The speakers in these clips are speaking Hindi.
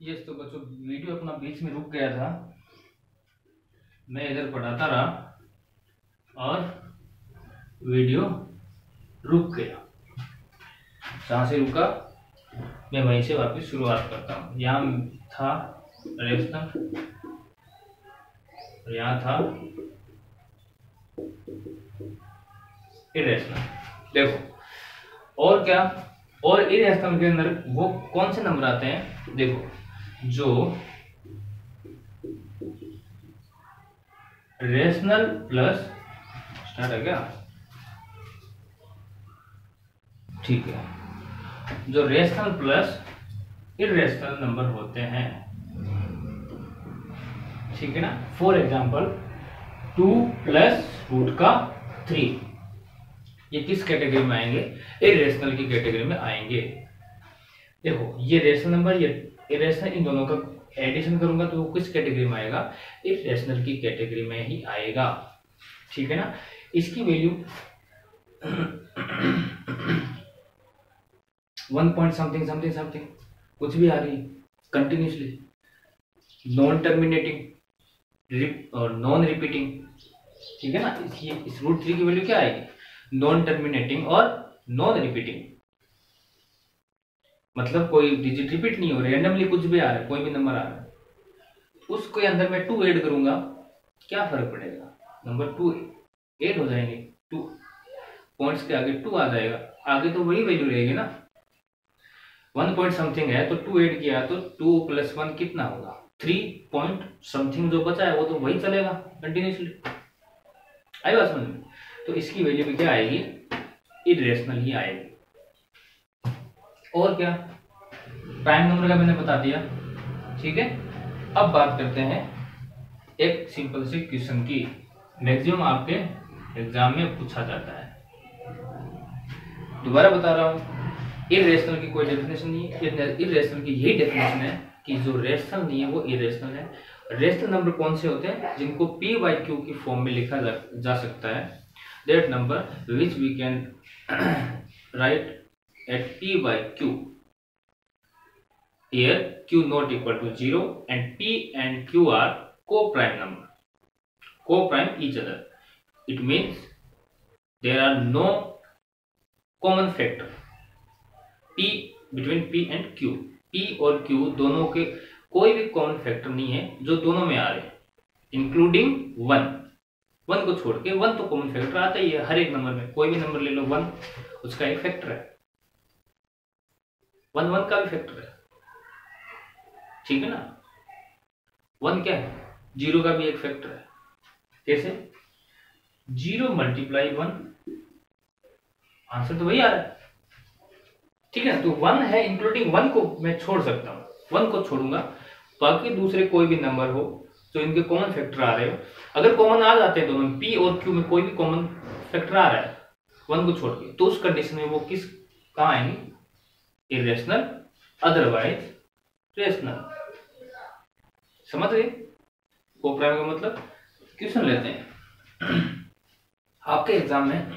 ये तो बच्चों वीडियो अपना बीच में रुक गया था, मैं इधर पढ़ाता रहा और वीडियो रुक गया। जहाँ से रुका मैं वहीं से वापस शुरुआत करता हूँ। यहाँ था रेशनल, यहाँ था इरेशनल। देखो और क्या, और इरेशनल के अंदर वो कौन से नंबर आते हैं? देखो, जो रेशनल प्लस स्टार्ट है क्या, ठीक है, जो रेशनल प्लस इरेशनल नंबर होते हैं, ठीक है ना। फॉर एग्जाम्पल 2 प्लस रूट का 3, ये किस कैटेगरी में आएंगे? इरेशनल की कैटेगरी में आएंगे। देखो ये रेशनल नंबर, ये इरेशनल, इन दोनों का एडिशन करूंगा तो वो किस कैटेगरी में आएगा? इरेशनल की कैटेगरी में ही आएगा, ठीक है ना। इसकी value 1 point something something something कुछ भी आ रही है कंटिन्यूसली, नॉन टर्मिनेटिंग और नॉन रिपीटिंग, ठीक है ना। इस रूट 3 की वैल्यू क्या आएगी? नॉन टर्मिनेटिंग और नॉन रिपीटिंग, मतलब कोई डिजिट रिपीट नहीं हो रही, रैंडमली कुछ भी आ रहा है, कोई भी नंबर आ रहा है, उसके अंदर मैं 2 ऐड करूंगा, क्या फर्क पड़ेगा? नंबर 2 ऐड हो जाएंगे, 2 पॉइंट्स के आगे 2 आ जाएगा, आगे तो वही वैल्यू रहेगी ना। 1 पॉइंट समथिंग है तो 2 ऐड किया तो 2 प्लस 1 कितना होगा? 3 पॉइंट समथिंग जो बचा है वो तो वही चलेगा कंटिन्यूसली। आई बात समझ में? तो इसकी वैल्यू भी क्या आएगी? इरेशनल ही आएगी। और क्या, प्राइम नंबर का मैंने बता दिया, ठीक है। अब बात करते हैं एक सिंपल से क्वेश्चन की, मैक्सिमम आपके एग्जाम में पूछा जाता है। दोबारा बता रहा हूं, इरेशनल की कोई डेफिनेशन नहीं है, इरेशनल की यही डेफिनेशन है कि जो रेशनल नहीं है वो इरेशनल है। रेशनल नंबर कौन से होते हैं? जिनको p बाई क्यू की फॉर्म में लिखा जा सकता है, that number which we can write at p by q, here q not equal to 0 and p and q are co-prime number, co-prime each other. It means there are no common factor p between p and q, p और q दोनों के कोई भी कॉमन फैक्टर नहीं है जो दोनों में आ रहे हैं, इंक्लूडिंग 1 को छोड़ के। 1 तो कॉमन फैक्टर आता ही है हर एक नंबर में, कोई भी नंबर ले लो 1 उसका एक फैक्टर है, 1 का भी फैक्टर है, ठीक है ना। 1 क्या है? 0 का भी एक फैक्टर है। कैसे? 0 मल्टीप्लाई 1, आंसर तो वही आ रहा है, ठीक है ना। तो 1 है, इंक्लूडिंग 1 को मैं छोड़ सकता हूं, 1 को छोड़ूंगा, बाकी दूसरे कोई भी नंबर हो तो इनके कॉमन फैक्टर आ रहे हो, अगर कॉमन आ जाते हैं दोनों p और q में कोई भी कॉमन फैक्टर आ रहा है 1 को छोड़ के, तो उस कंडीशन में वो किस कहां आएंगे? Irrational, otherwise rational. समझ गए? को-प्राइम का मतलब क्वेश्चन लेते हैं आपके एग्जाम में,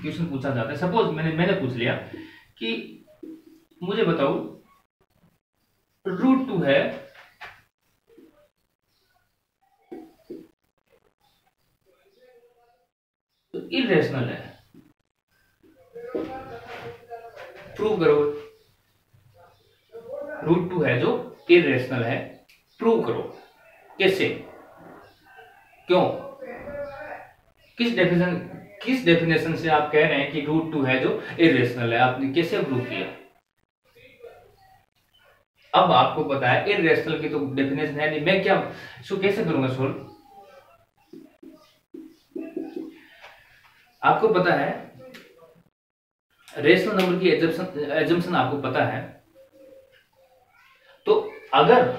क्वेश्चन पूछा जाता है। सपोज मैंने पूछ लिया कि मुझे बताओ रूट 2 है तो इरेशनल है, प्रूव करो। रूट 2 है जो इरेशनल है, प्रूव करो। कैसे? क्यों? किस डेफिनेशन से आप कह रहे हैं कि रूट 2 है जो इरेशनल है? आपने कैसे प्रूव किया? अब आपको पता है इरेशनल की तो डेफिनेशन है नहीं, मैं क्या इसको कैसे करूंगा सोल्व? आपको पता है रेशनल नंबर की एजम्पशन आपको पता है, तो अगर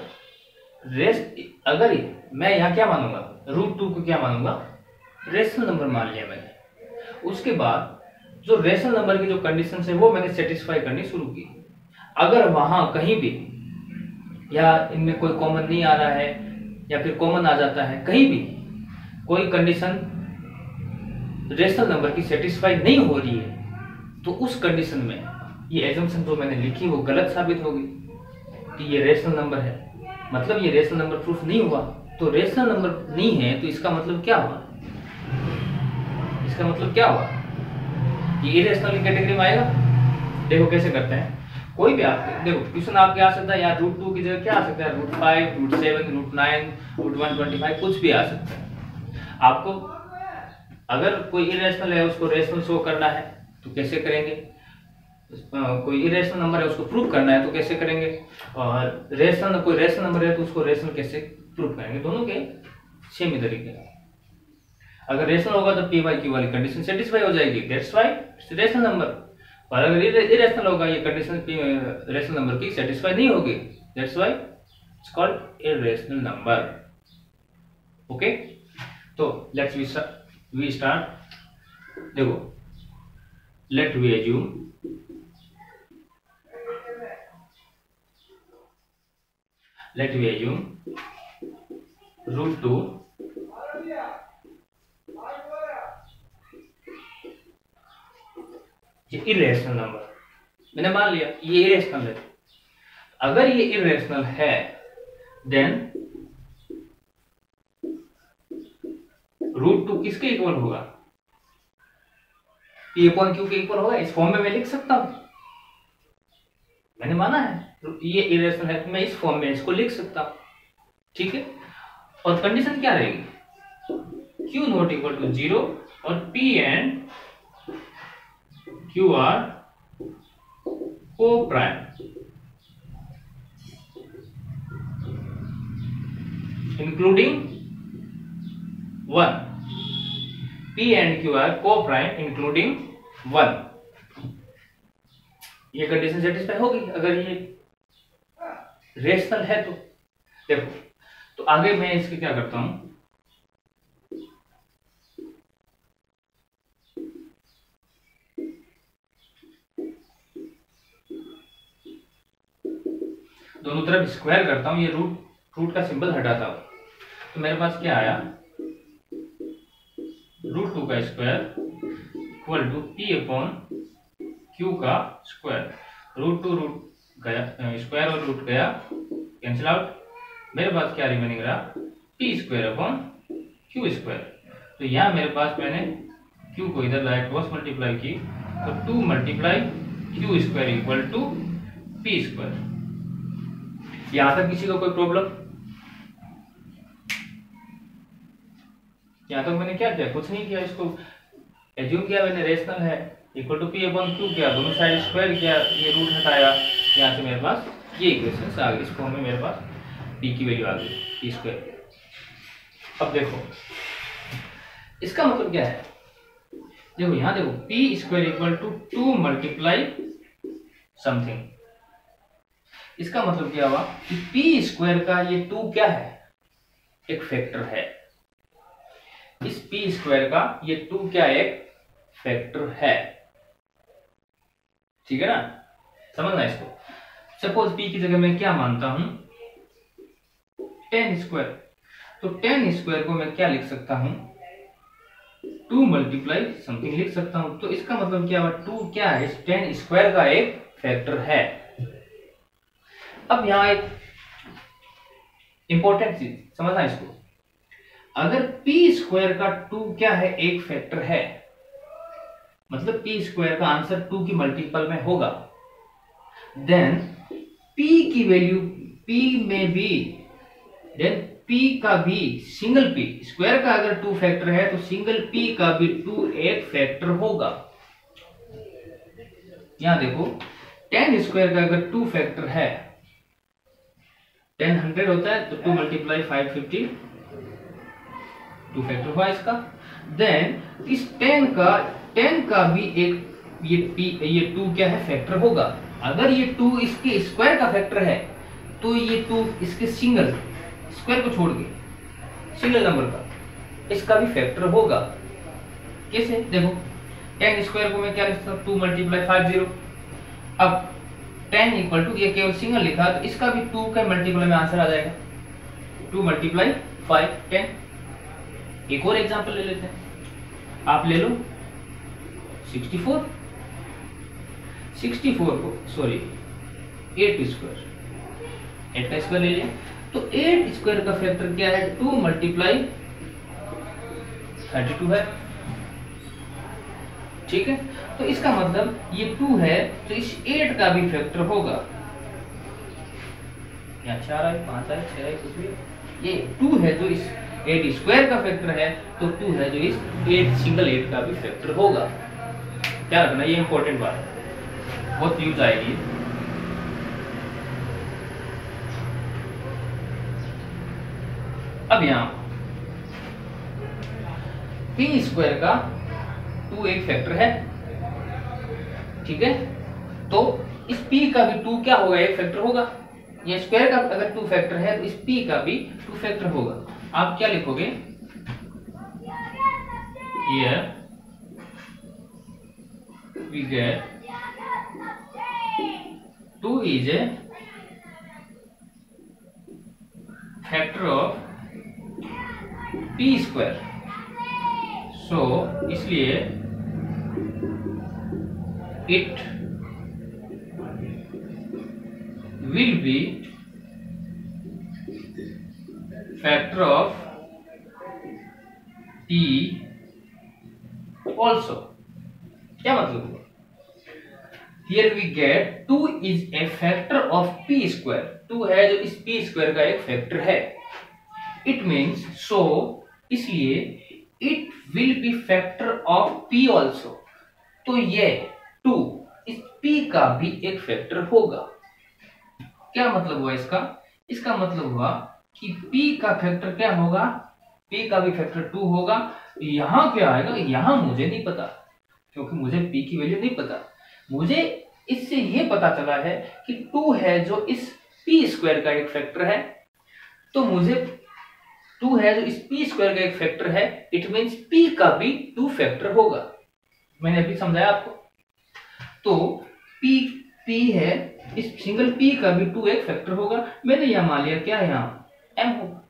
मैं यहां क्या मानूंगा? रूट 2 को क्या मानूंगा? रेशनल नंबर मान लिया मैंने। उसके बाद जो रेशनल नंबर की जो कंडीशन है वो मैंने सेटिस्फाई करनी शुरू की। अगर वहां कहीं भी या इनमें कोई कॉमन नहीं आ रहा है या फिर कॉमन आ जाता है, कहीं भी कोई कंडीशन रेशनल नंबर की सेटिस्फाई नहीं हो रही है, तो उस कंडीशन में ये एजम्पशन जो मैंने लिखी वो गलत साबित होगी। कि ये रेशनल नंबर है, मतलब ये रेशनल नंबर प्रूफ नहीं हुआ। तो रेशनल नंबर नहीं है तो इसका मतलब क्या हुआ, इसका मतलब क्या हुआ, ये इरेशनल की कैटेगरी में आएगा। देखो कैसे करते हैं, कोई भी आप देखो क्वेश्चन आपके आ सकता है या √2 की जगह क्या आ सकता है, √5, √7, √9, √125 कुछ भी आ सकता है। आपको अगर कोई इरेशनल है उसको रेशनल शो करना है तो कैसे करेंगे, कोई इरेशनल नंबर है उसको प्रूव करना है तो कैसे करेंगे, और रेशनल कोई रेशनल नंबर है तो उसको रेशनल कैसे प्रूव करेंगे, दोनों के सेम ही तरीके। अगर रेशनल होगा तो पी बाई क्यू वाली कंडीशन सेटिस्फाई हो जाएगी, that's why it's rational number. और अगर इरेशनल होगा ये कंडीशन रेशनल नंबर की सेटिस्फाई नहीं होगी, that's why it's called irrational number. Okay, तो लेट्स वी स्टार्ट। देखो लेट वी एज्यूम √2 ये इरेशनल नंबर, मैंने मान लिया ये इरेशनल है। अगर ये इरेशनल है देन √2 किसके इक्वल होगा, P अपॉन Q के इक्वल होगा। इस फॉर्म में मैं लिख सकता हूं, मैंने माना है ये इरेशनल है तो मैं इस फॉर्म में इसको लिख सकता हूं, ठीक है। और कंडीशन क्या रहेगी, Q नॉट इक्वल टू 0 और P and Q are coprime, including 1। P and Q are coprime including 1। ये कंडीशन सेटिस्फाई होगी अगर ये रेशनल है तो। देखो तो आगे मैं इसके क्या करता हूं, दोनों तरफ स्क्वायर करता हूं, ये रूट का सिंबल हटाता हूं, तो मेरे पास क्या आया, √2 का square equal to P upon Q का स्क्वायर। √2 रूट गया, स्क्वायर और रूट गया कैंसिल आउट, मेरे पास क्या रिमेनिंग रहा, P square upon Q square. तो यहाँ मेरे पास मैंने Q को इधर लाया, क्रॉस मल्टीप्लाई की, तो 2 multiply Q square equal to P square. यहां तक किसी को कोई प्रॉब्लम, यहां तक मैंने क्या किया, कुछ नहीं किया, इसको एज्यूम किया मैंने रेशनल है, equal to P upon Q किया, दोनों साइड स्क्वायर किया, ये रूट हटाया, यहाँ से मेरे पास ये इक्वेशन आ गई। इस फॉर्म में मेरे पास P की वैल्यू आ गई, P स्क्वायर। अब देखो इसका मतलब क्या है, देखो यहाँ देखो P square equal to 2 multiply something. इसका मतलब क्या हुआ कि P स्क्वायर का ये 2 क्या है, एक फैक्टर है। इस P स्क्वायर का ये 2 क्या एक फैक्टर है, ठीक है ना, समझना इसको। सपोज P की जगह मैं क्या मानता हूं, 10 स्क्वायर, तो 10 स्क्वायर को मैं क्या लिख सकता हूं, 2 मल्टीप्लाई समथिंग लिख सकता हूं। तो इसका मतलब क्या हुआ, 2 क्या है, 10 स्क्वायर का एक फैक्टर है। अब यहां एक इंपॉर्टेंट चीज समझना इसको, अगर P स्क्वायर का 2 क्या है, एक फैक्टर है, मतलब P स्क्वायर का आंसर 2 की मल्टीपल में होगा, देन P की वैल्यू P में भी, देन P का भी, सिंगल P स्क्वायर का अगर 2 फैक्टर है तो सिंगल P का भी 2 एक फैक्टर होगा। यहां देखो 10 स्क्वायर का अगर 2 फैक्टर है, 10 100 होता है, तो 2 मल्टीप्लाई 550, 2 फैक्टर हुआ इसका। देन इस 10 का भी एक ये 2 क्या है, फैक्टर होगा। अगर ये 2 इसके स्क्वायर का फैक्टर है तो ये 2 इसके सिंगल स्क्वायर को छोड़ के सिंगल नंबर का इसका भी फैक्टर होगा। कैसे, देखो 10 स्क्वायर को मैं क्या लिख सकता हूं, 2 मल्टीप्लाई 50। अब 10 इक्वल टू, ये केवल सिंगल लिखा तो इसका भी 2 का मल्टीप्लाई में आंसर आ जाएगा, 2 मल्टीप्लाई 5 10। एक और एग्जांपल ले लेते हैं, आप ले लो 64 को, सॉरी 8 स्क्वायर, 8 का स्क्वायर ले लिया, तो 8 स्क्वायर का फैक्टर क्या है, 2 मल्टीप्लाई 32 है। ठीक है, तो इसका मतलब ये 2 है तो इस 8 का भी फैक्टर होगा, या 4 है, 5 है, 6 है, कुछ भी, ये 2 है जो इस 8 स्क्वायर का फैक्टर है, तो 2 है जो इस 8 सिंगल 8 का भी फैक्टर होगा। क्या रखना, ये इंपॉर्टेंट बात है, बहुत यूज आएगी। अब यहां p स्क्वायर का 2 एक फैक्टर है, ठीक है, तो इस p का भी 2 क्या होगा, एक फैक्टर होगा। ये स्क्वायर का अगर 2 फैक्टर है तो इस p का भी 2 फैक्टर होगा। आप क्या लिखोगे, here we get 2 is a factor of p square, so इसलिए it will be factor of p also। क्या मतलब हुआ, here we get 2 is a factor of p square, 2 है जो इस p स्क्वायर का एक फैक्टर है। it means so, इसलिए it will be factor of p also, तो ये 2 इस p का भी एक फैक्टर होगा। क्या मतलब हुआ इसका, इसका मतलब हुआ कि p का फैक्टर क्या होगा, p का भी फैक्टर 2 होगा। यहां क्या आएगा, यहां मुझे नहीं पता, क्योंकि मुझे p की वैल्यू नहीं पता। मुझे इससे ये पता चला है कि 2 है जो इस p स्क्वायर का एक फैक्टर है, तो मुझे 2 है जो इस p स्क्वायर का एक फैक्टर है, इट मींस p का भी 2 फैक्टर होगा। मैंने अभी समझाया आपको, तो p है, इस सिंगल p का भी 2 एक फैक्टर होगा। मैंने यहां मान लिया क्या है, यहाँ m होगा,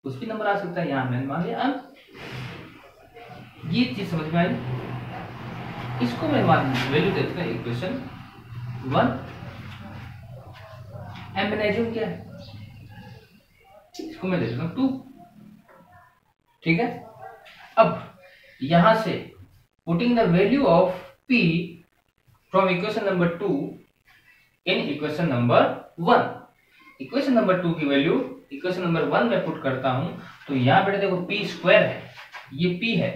कुछ भी नंबर आ सकता है, यहां मैंने मान लिया m। ये चीज समझ में आई, इसको मैं मान वैल्यू देता हूं इक्वेशन 1, m मैंने एज्यूम किया है, इसको मैं दे देता हूं 2। ठीक है, अब यहां से putting the value of p from equation number 2 in equation number 1, equation number 2 की वैल्यू इक्वेशन नंबर 1 में पुट करता हूं, तो यहां बेटा देखो p स्क्वायर है, ये p है,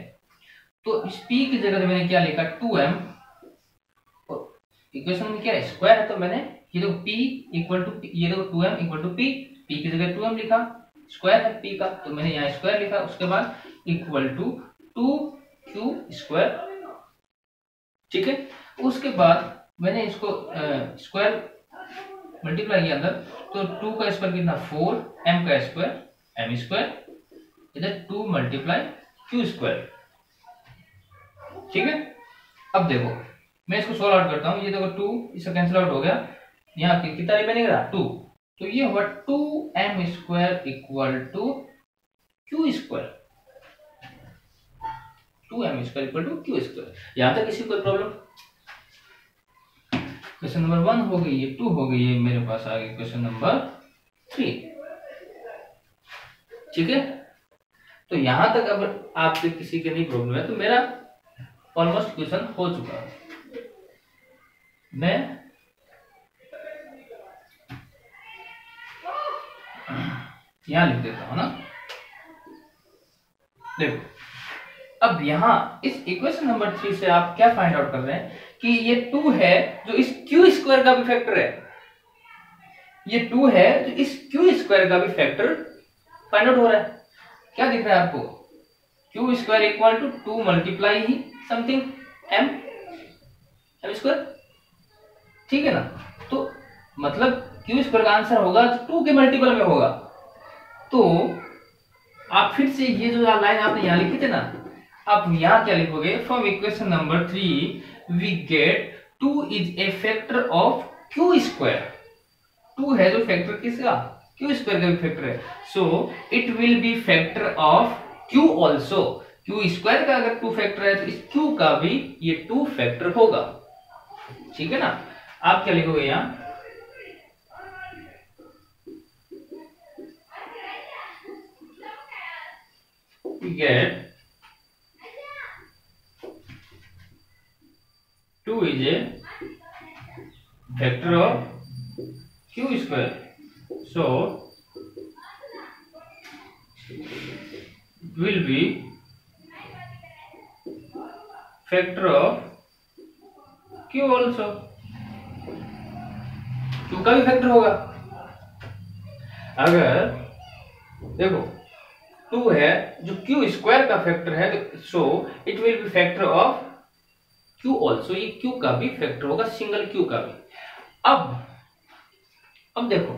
तो इस p की जगह मैंने क्या लिखा 2m, इक्वेशन में क्या है स्क्वायर है, तो मैंने ये देखो p इक्वल टू, ये देखो 2m इक्वल टू p की जगह 2m लिखा, स्क्वायर है p का, तो मैंने यहाँ स्क्वायर लिखा, उसके बाद इक्वल टू 2q स्क्वायर। ठीक है, उसके बाद मैंने इसको स्क्वायर मल्टीप्लाई किया अंदर, तो 2 का स्क्वायर कितना 4, m का स्क्वायर m स्क्वायर, इधर 2 मल्टीप्लाई q स्क्वायर। ठीक है, अब देखो मैं इसको सोल्व आउट करता हूं, ये देखो 2 इसका कैंसिल आउट हो गया, यहाँ कितना रिमेनिंग रहा 2, तो ये हुआ 2m square equal to q square, 2m square equal to q square. यहां तक किसी कोई प्रॉब्लम? क्वेश्चन नंबर 1 हो गई, ये 2 हो गई, ये मेरे पास आ गई क्वेश्चन नंबर 3। ठीक है, तो यहां तक अब आपसे किसी के नहीं प्रॉब्लम है, तो मेरा ऑलमोस्ट क्वेश्चन हो चुका है। मैं यहां लिख देता हूं ना, देखो अब यहां इस इक्वेशन नंबर 3 से आप क्या फाइंड आउट कर रहे हैं कि ये 2 है जो इस q स्क्वायर का भी फैक्टर है, ये 2 है जो इस q स्क्वायर का भी फैक्टर फाइंड आउट हो रहा है। क्या दिख रहा है आपको, q square equal to 2 multiply ही समथिंग m स्क्वायर। ठीक है ना, तो मतलब q स्क्वायर का आंसर होगा 2 के मल्टीपल में होगा। तो आप फिर से ये जो लाइन आपने यहां लिखी थी ना, आप यहां क्या लिखोगे, from equation number 3 we get 2 is a factor of q square, 2 है जो फैक्टर किसका, q स्क्वायर का भी फैक्टर है, so it will be factor of q also, q square का अगर 2 फैक्टर है तो इस q का भी ये 2 फैक्टर होगा। ठीक है ना, आप क्या लिखोगे यहां we get 2 is a vector of q square, so will be factor of q also, q का भी फैक्टर होगा। अगर देखो 2 है जो q स्क्वायर का फैक्टर है, so it will be factor of q also, ये q का भी फैक्टर होगा, सिंगल q का भी। अब देखो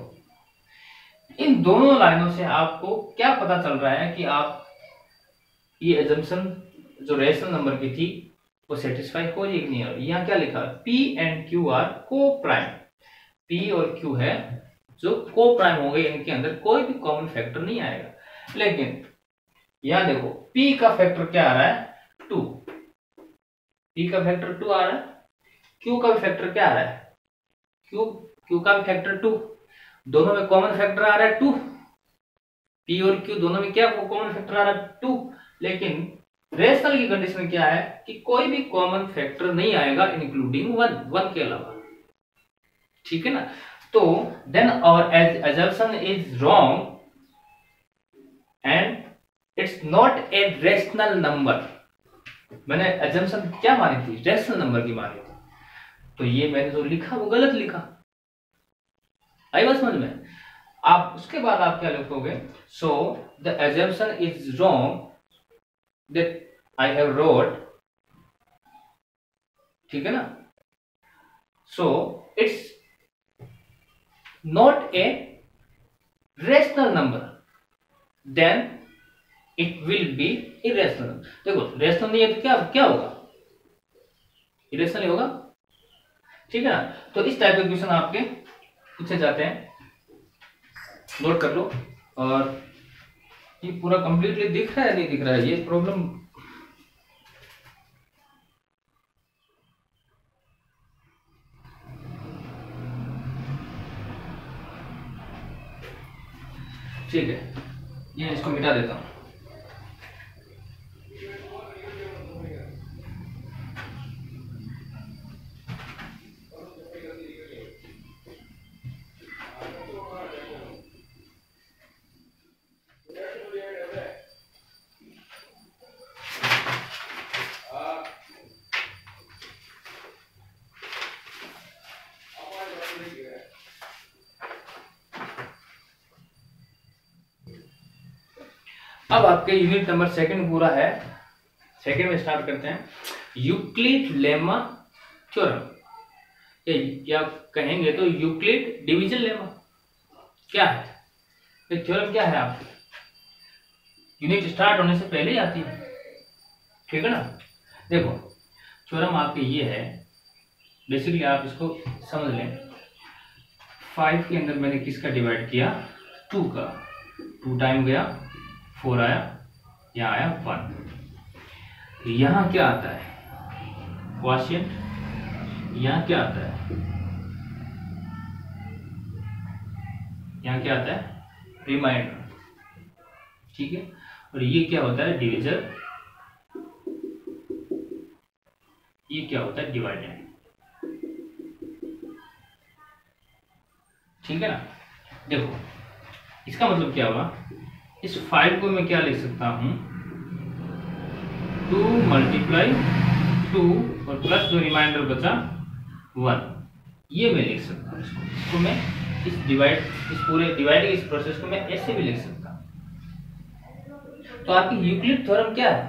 इन दोनों लाइनों से आपको क्या पता चल रहा है कि आप ये एजम्पशन जो रेशनल नंबर की थी वो सेटिस्फाई हो रही कि नहीं हो रही। यहाँ क्या लिखा, p एंड q आर को प्राइम, p और q है जो को प्राइम हो गए, इनके अंदर कोई भी कॉमन फैक्टर नहीं आएगा। लेकिन यहां देखो p का फैक्टर क्या आ रहा है, 2, p का फैक्टर 2 आ रहा है, q का भी फैक्टर क्या आ रहा है, q का भी फैक्टर 2, दोनों में कॉमन फैक्टर आ रहा है 2, p और q दोनों में क्या कॉमन फैक्टर आ रहा है 2। लेकिन रेशनल की कंडीशन क्या है कि कोई भी कॉमन फैक्टर नहीं आएगा इंक्लूडिंग 1 के अलावा, ठीक है ना। तो then our assumption is wrong and it's not a rational number. मैंने assumption क्या मानी थी, रेशनल नंबर की मानी थी, तो ये मैंने जो लिखा वो गलत लिखा। आई बात समझ में। आप उसके बाद आप क्या लिखोगे, so the assumption is wrong that I have wrote, ठीक है ना, so it's not a rational number, then it will be irrational। देखो रेशनल नहीं है तो क्या क्या होगा, इरेशनल ही होगा, ठीक है ना। तो इस टाइप के क्वेश्चन आपके पूछे जाते हैं, नोट कर लो। और ये पूरा कंप्लीटली दिख रहा है नहीं दिख रहा है, ये प्रॉब्लम ठीक है, ये इसको मिटा देता हूं। अब आपके यूनिट नंबर सेकंड पूरा है, सेकंड में स्टार्ट करते हैं। यूक्लिड लेमा थ्योरम, क्या कहेंगे तो यूक्लिड डिवीजन लेमा क्या है, ये थ्योरम क्या है, आप यूनिट स्टार्ट होने से पहले ही आती है, ठीक है ना। देखो थ्योरम आपके ये है, बेसिकली आप इसको समझ लें। 5 के अंदर मैंने किसका डिवाइड किया, 2 का, 2 टाइम गया 4 आया, यहाँ आया 1। यहाँ क्या आता है क्वोशिएंट, यहाँ क्या आता है, यहाँ क्या आता है रिमाइंडर, ठीक है। और ये क्या होता है डिविजर, ये क्या होता है डिवाइडेंड, ठीक है ना। देखो इसका मतलब क्या हुआ, इस 5 को मैं क्या लिख सकता हूं, 2 मल्टीप्लाई 2 और प्लस जो रिमाइंडर बचा 1, ये मैं लिख सकता हूं। इसको मैं इस पूरे डिवाइडिंग इस प्रोसेस को मैं ऐसे भी लिख सकता हूं। तो आपकी यूक्लिड थ्योरम क्या है,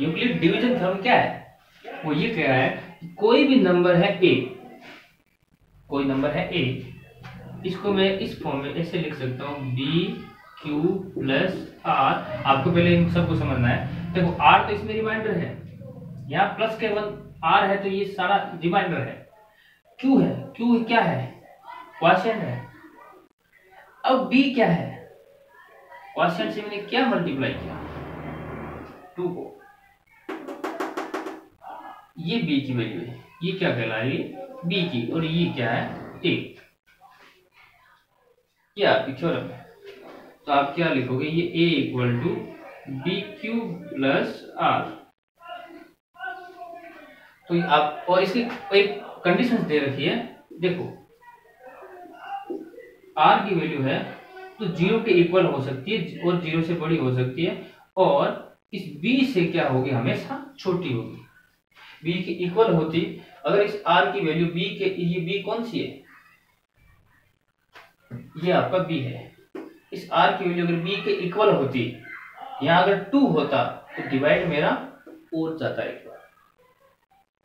यूक्लिड डिवीजन थ्योरम क्या है, वो ये कह रहा है कि कोई भी नंबर है a, कोई नंबर है a, इसको मैं इस फॉर्म में ऐसे लिख सकता हूँ b q प्लस r। आपको पहले इन सबको समझना है। देखो r तो इसमें रिमाइंडर है, यहाँ प्लस के 1 r है तो ये सारा रिमाइंडर है। q है, q क्या है क्वोशिएंट है। अब b क्या है, क्वोशिएंट से मैंने क्या मल्टीप्लाई किया 2 को, ये b की वैल्यू है, ये क्या कहलाएगी b की, और ये क्या है a, ये आपकी थ्योरम है। तो आप क्या लिखोगे, ये a equal to B cube plus R. तो आप और इसकी एक कंडीशन दे रखी है, देखो आर की वैल्यू है तो 0 के इक्वल हो सकती है और 0 से बड़ी हो सकती है, और इस b से क्या होगी, हमेशा छोटी होगी। b के इक्वल होती, अगर इस r की वैल्यू b के, ये b कौन सी है, ये आपका b है, इस r की वैल्यू अगर b के इक्वल होती, यहां अगर 2 होता तो डिवाइड मेरा और जाता है एक बार,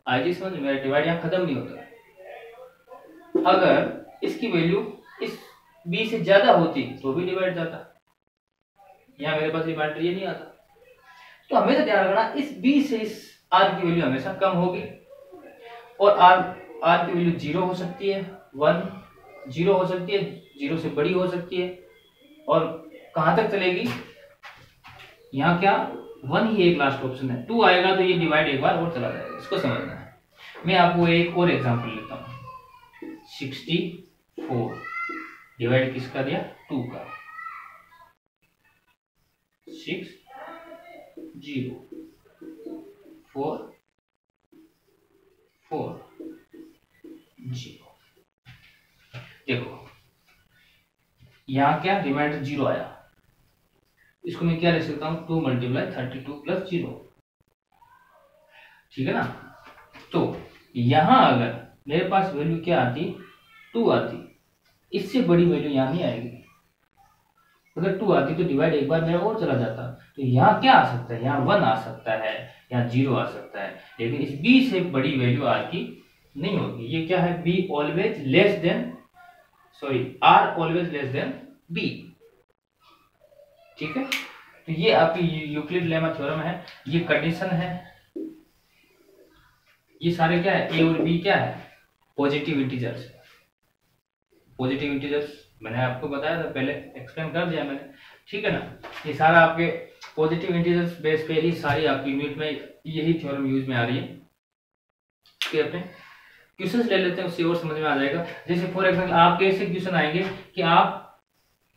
आज समझ मेरा डिवाइड यहां खत्म नहीं होता। अगर इसकी वैल्यू इस b से ज्यादा होती तो भी डिवाइड जाता, यहां मेरे पास रिमाइंडर ये नहीं आता। तो हमेशा ध्यान रखना इस b से इस r की वैल्यू हमेशा कम होगी, और r की वैल्यू 0 हो सकती है, 1 0 हो सकती है, 0 से बड़ी हो सकती है, और कहां तक चलेगी, यहाँ क्या 1 ही एक लास्ट ऑप्शन है, 2 आएगा तो ये डिवाइड एक बार और चला जाएगा, इसको समझना है। मैं आपको एक और एग्जांपल लेता हूं, 64 डिवाइड किसका दिया, 2 का, 6 0 4 4 0। देखो यहां क्या रिमाइंडर 0 आया, इसको मैं क्या लिख सकता हूं, 2 मल्टीप्लाई 32 प्लस 0, ठीक है ना। तो यहां अगर मेरे पास वैल्यू क्या आती, 2 आती, इससे बड़ी वैल्यू यहां नहीं आएगी, अगर 2 आती तो डिवाइड एक बार मेरा और चला जाता। तो यहाँ क्या आ सकता है, यहाँ 1 आ सकता है, यहाँ 0 आ सकता है, लेकिन इस b से बड़ी वैल्यू r की नहीं होगी। ये क्या है, b always less than, sorry r always less than b, ठीक है। तो ये आपकी यूक्लिड लेमा थ्योरम है, ये कंडीशन है, ये सारे क्या है, a और b क्या है, पॉजिटिव इंटीजर्स। पॉजिटिव इंटीजर्स मैंने आपको बताया था, पहले एक्सप्लेन कर दिया मैंने, ठीक है ना। ये सारा आपके पॉजिटिव इंटीजर्स बेस पे ही सारी आपकी यूनिट में यही थ्योरम यूज में आ रही है। ठीक है, क्वेश्चंस ले लेते हैं, उससे और समझ में आ जाएगा। जैसे फॉर एग्जांपल आपके ऐसे क्वेश्चन आएंगे कि आप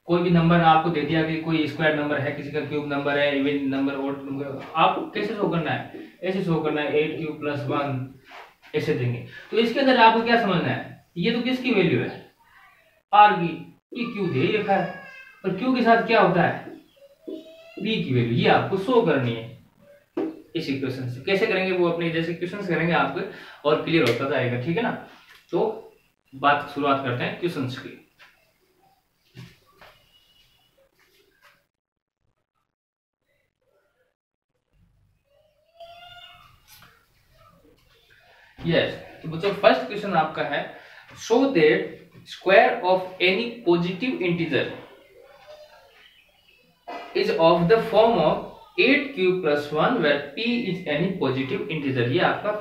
कोई भी नंबर आपको दे दिया कि कोई स्क्वायर नंबर है, किसी का क्यूब नंबर है, इवन नंबर, ऑड नंबर, आप कैसे शो करना है, ऐसे शो करना है 8 क्यूब प्लस 1 ऐसे देंगे। तो इसके अंदर आपको क्या समझना है, ये तो किसकी वैल्यू है, आर की, ये क्यू दे रखा है, और क्यू के साथ क्या होता है, बी की वैल्यू, ये आपको शो करनी है इस इक्वेशन से। कैसे करेंगे वो अपने जैसे क्वेश्चंस करेंगे आपको और क्लियर होता जाएगा, ठीक है ना। तो बात शुरुआत करते हैं क्वेश्चंस की। यस, तो बच्चों फर्स्ट क्वेश्चन आपका है, show that square of any positive integer is of the form of 8 cube plus 1 where p is any positive integer। ये आपका